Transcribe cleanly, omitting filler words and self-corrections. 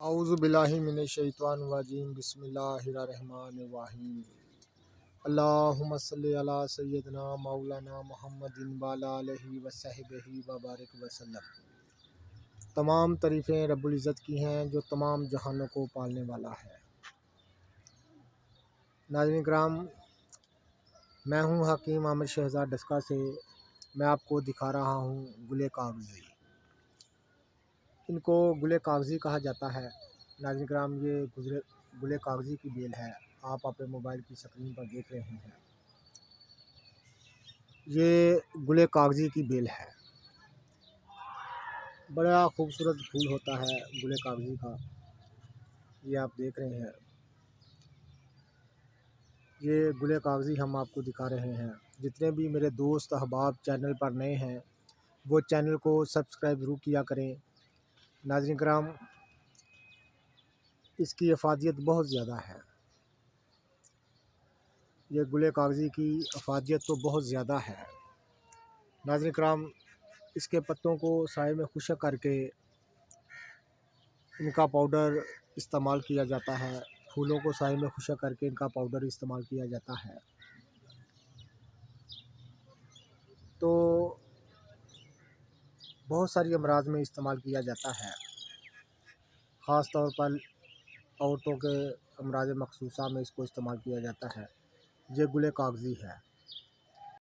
औज़ु बिल्लाहि मिनश्शैतानिर्रजीम बिस्मिल्लाहिर्रहमानिर्रहीम। अल्लाहुम्मा सल्लि अला सय्यिदिना मौलाना मुहम्मदिन व अला आलिहि व सहबिही व बारिक वसल्लम। तमाम तारीफ़ें रब्बुल इज़्ज़त की हैं जो तमाम जहानों को पालने वाला है। नाज़रीन किराम, मैं हूँ हकीम आमिर शहज़ाद डस्का से। मैं आपको दिखा रहा हूँ गुले कागज़ी। इनको गुले कागज़ी कहा जाता है। नाज़रीन किराम, ये गुले कागज़ी की बेल है। आप अपने मोबाइल की स्क्रीन पर देख रहे हैं। ये गुले कागज़ी की बेल है। बड़ा खूबसूरत फूल होता है गुले कागज़ी का। ये आप देख रहे हैं। ये गुले कागज़ी हम आपको दिखा रहे हैं। जितने भी मेरे दोस्त अहबाब चैनल पर नए हैं वो चैनल को सब्सक्राइब ज़रूर किया करें। नाज़रीन किराम, इसकी अफादियत बहुत ज़्यादा है। ये गुले कागज़ी की अफादियत तो बहुत ज़्यादा है। नाज़रीन किराम, इसके पत्तों को साए में खुशक करके इनका पाउडर इस्तेमाल किया जाता है। फूलों को साए में खुशक करके इनका पाउडर इस्तेमाल किया जाता है। तो बहुत सारी अमराज में इस्तेमाल किया जाता है। ख़ास तौर पर औरतों के अमराज मखसूसा में इसको इस्तेमाल किया जाता है। ये गुले कागज़ी है।